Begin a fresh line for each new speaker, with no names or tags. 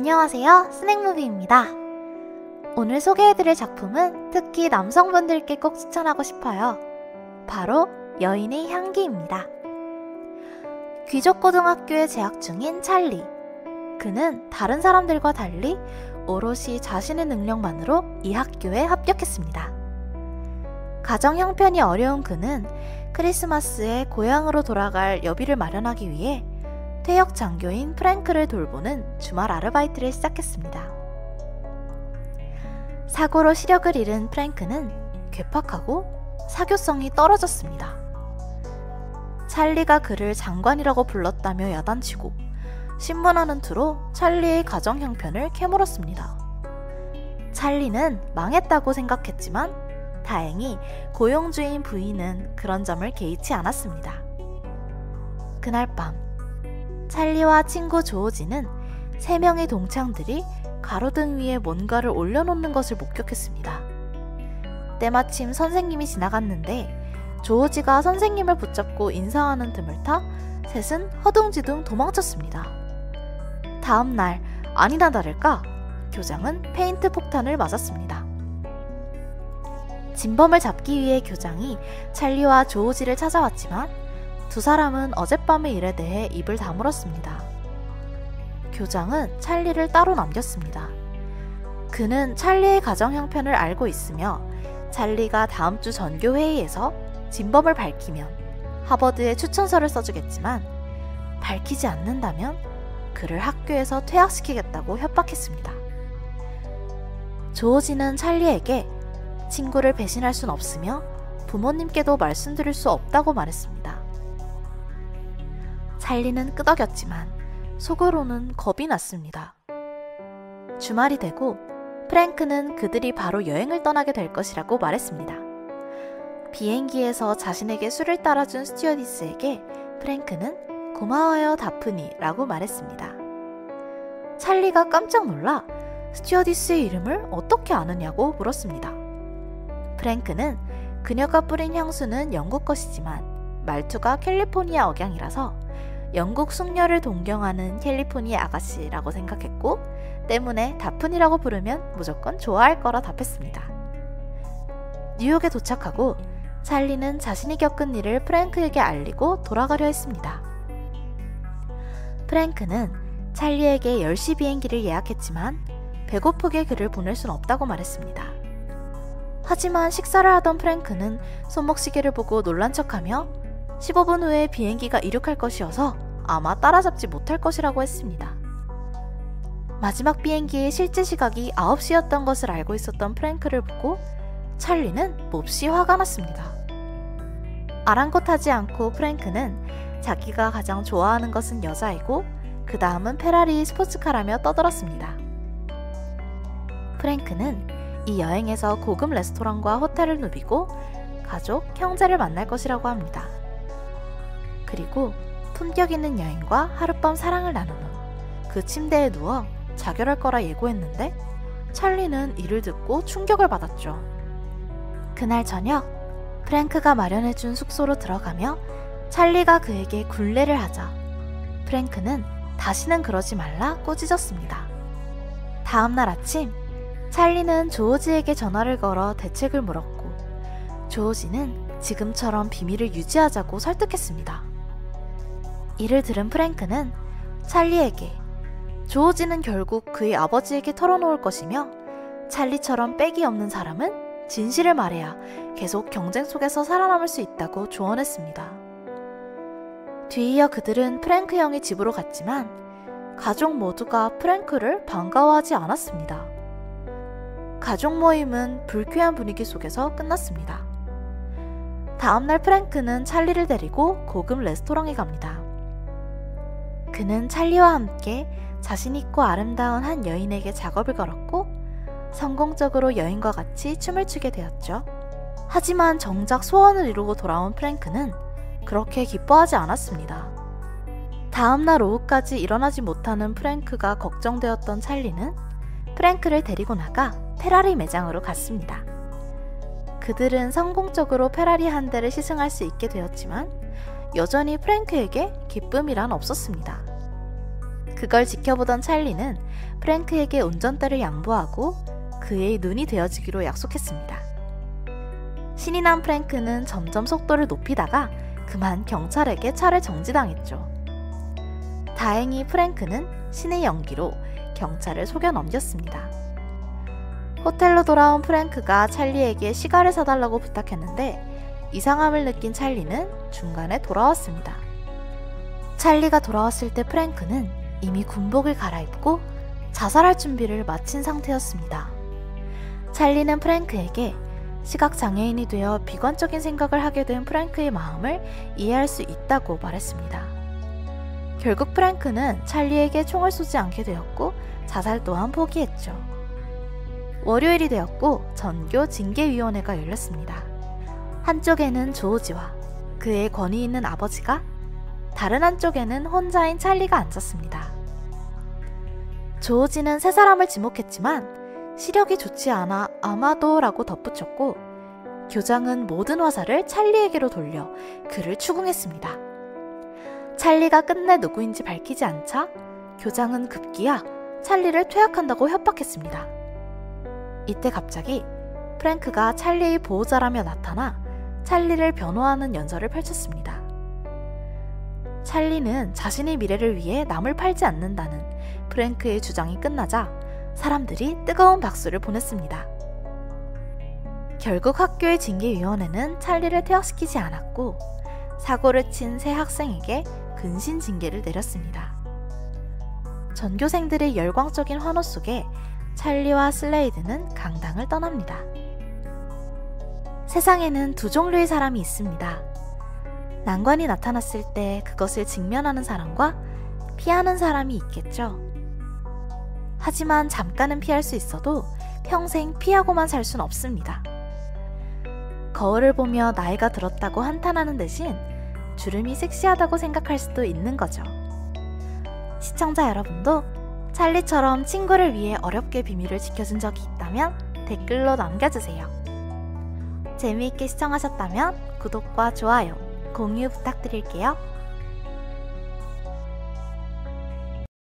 안녕하세요, 스낵무비입니다. 오늘 소개해드릴 작품은 특히 남성분들께 꼭 추천하고 싶어요. 바로 여인의 향기입니다. 귀족고등학교에 재학 중인 찰리. 그는 다른 사람들과 달리 오롯이 자신의 능력만으로 이 학교에 합격했습니다. 가정 형편이 어려운 그는 크리스마스에 고향으로 돌아갈 여비를 마련하기 위해 퇴역 장교인 프랭크를 돌보는 주말 아르바이트를 시작했습니다. 사고로 시력을 잃은 프랭크는 괴팍하고 사교성이 떨어졌습니다. 찰리가 그를 장관이라고 불렀다며 야단치고 신문하는 투로 찰리의 가정 형편을 캐물었습니다. 찰리는 망했다고 생각했지만 다행히 고용주인 부인은 그런 점을 개의치 않았습니다. 그날 밤 찰리와 친구 조오지는 3명의 동창들이 가로등 위에 뭔가를 올려놓는 것을 목격했습니다. 때마침 선생님이 지나갔는데 조오지가 선생님을 붙잡고 인사하는 틈을 타 셋은 허둥지둥 도망쳤습니다. 다음날 아니나 다를까 교장은 페인트 폭탄을 맞았습니다. 진범을 잡기 위해 교장이 찰리와 조오지를 찾아왔지만 두 사람은 어젯밤의 일에 대해 입을 다물었습니다. 교장은 찰리를 따로 남겼습니다. 그는 찰리의 가정 형편을 알고 있으며 찰리가 다음 주 전교회의에서 진범을 밝히면 하버드에 추천서를 써주겠지만 밝히지 않는다면 그를 학교에서 퇴학시키겠다고 협박했습니다. 조오지는 찰리에게 친구를 배신할 순 없으며 부모님께도 말씀드릴 수 없다고 말했습니다. 찰리는 끄덕였지만 속으로는 겁이 났습니다. 주말이 되고 프랭크는 그들이 바로 여행을 떠나게 될 것이라고 말했습니다. 비행기에서 자신에게 술을 따라준 스튜어디스에게 프랭크는 고마워요 다프니 라고 말했습니다. 찰리가 깜짝 놀라 스튜어디스의 이름을 어떻게 아느냐고 물었습니다. 프랭크는 그녀가 뿌린 향수는 영국 것이지만 말투가 캘리포니아 억양이라서 영국 숙녀를 동경하는 캘리포니아 아가씨라고 생각했고 때문에 다푼이라고 부르면 무조건 좋아할 거라 답했습니다. 뉴욕에 도착하고 찰리는 자신이 겪은 일을 프랭크에게 알리고 돌아가려 했습니다. 프랭크는 찰리에게 10시 비행기를 예약했지만 배고프게 그를 보낼 순 없다고 말했습니다. 하지만 식사를 하던 프랭크는 손목시계를 보고 놀란 척하며 15분 후에 비행기가 이륙할 것이어서 아마 따라잡지 못할 것이라고 했습니다. 마지막 비행기의 실제 시각이 9시였던 것을 알고 있었던 프랭크를 보고 찰리는 몹시 화가 났습니다. 아랑곳하지 않고 프랭크는 자기가 가장 좋아하는 것은 여자이고 그 다음은 페라리 스포츠카라며 떠들었습니다. 프랭크는 이 여행에서 고급 레스토랑과 호텔을 누비고 가족, 형제를 만날 것이라고 합니다. 그리고 품격 있는 여행과 하룻밤 사랑을 나눈 후 그 침대에 누워 자결할 거라 예고했는데 찰리는 이를 듣고 충격을 받았죠. 그날 저녁 프랭크가 마련해준 숙소로 들어가며 찰리가 그에게 굴레를 하자 프랭크는 다시는 그러지 말라 꾸짖었습니다. 다음날 아침 찰리는 조오지에게 전화를 걸어 대책을 물었고 조오지는 지금처럼 비밀을 유지하자고 설득했습니다. 이를 들은 프랭크는 찰리에게 조오지는 결국 그의 아버지에게 털어놓을 것이며 찰리처럼 빽이 없는 사람은 진실을 말해야 계속 경쟁 속에서 살아남을 수 있다고 조언했습니다. 뒤이어 그들은 프랭크 형의 집으로 갔지만 가족 모두가 프랭크를 반가워하지 않았습니다. 가족 모임은 불쾌한 분위기 속에서 끝났습니다. 다음날 프랭크는 찰리를 데리고 고급 레스토랑에 갑니다. 그는 찰리와 함께 자신있고 아름다운 한 여인에게 작업을 걸었고 성공적으로 여인과 같이 춤을 추게 되었죠. 하지만 정작 소원을 이루고 돌아온 프랭크는 그렇게 기뻐하지 않았습니다. 다음날 오후까지 일어나지 못하는 프랭크가 걱정되었던 찰리는 프랭크를 데리고 나가 페라리 매장으로 갔습니다. 그들은 성공적으로 페라리 한 대를 시승할 수 있게 되었지만 여전히 프랭크에게 기쁨이란 없었습니다. 그걸 지켜보던 찰리는 프랭크에게 운전대를 양보하고 그의 눈이 되어주기로 약속했습니다. 신이 난 프랭크는 점점 속도를 높이다가 그만 경찰에게 차를 정지당했죠. 다행히 프랭크는 신의 연기로 경찰을 속여 넘겼습니다. 호텔로 돌아온 프랭크가 찰리에게 시가를 사달라고 부탁했는데 이상함을 느낀 찰리는 중간에 돌아왔습니다. 찰리가 돌아왔을 때 프랭크는 이미 군복을 갈아입고 자살할 준비를 마친 상태였습니다. 찰리는 프랭크에게 시각장애인이 되어 비관적인 생각을 하게 된 프랭크의 마음을 이해할 수 있다고 말했습니다. 결국 프랭크는 찰리에게 총을 쏘지 않게 되었고 자살 또한 포기했죠. 월요일이 되었고 전교 징계위원회가 열렸습니다. 한쪽에는 조지와 그의 권위 있는 아버지가, 다른 한쪽에는 혼자인 찰리가 앉았습니다. 조지는 세 사람을 지목했지만 시력이 좋지 않아 아마도 라고 덧붙였고, 교장은 모든 화살을 찰리에게로 돌려 그를 추궁했습니다. 찰리가 끝내 누구인지 밝히지 않자 교장은 급기야 찰리를 퇴학한다고 협박했습니다. 이때 갑자기 프랭크가 찰리의 보호자라며 나타나 찰리를 변호하는 연설을 펼쳤습니다. 찰리는 자신의 미래를 위해 남을 팔지 않는다는 프랭크의 주장이 끝나자 사람들이 뜨거운 박수를 보냈습니다. 결국 학교의 징계위원회는 찰리를 퇴학시키지 않았고 사고를 친 세 학생에게 근신 징계를 내렸습니다. 전교생들의 열광적인 환호 속에 찰리와 슬레이드는 강당을 떠납니다. 세상에는 두 종류의 사람이 있습니다. 난관이 나타났을 때 그것을 직면하는 사람과 피하는 사람이 있겠죠. 하지만 잠깐은 피할 수 있어도 평생 피하고만 살 순 없습니다. 거울을 보며 나이가 들었다고 한탄하는 대신 주름이 섹시하다고 생각할 수도 있는 거죠. 시청자 여러분도 찰리처럼 친구를 위해 어렵게 비밀을 지켜준 적이 있다면 댓글로 남겨주세요. 재미있게 시청하셨다면 구독과 좋아요, 공유 부탁드릴게요.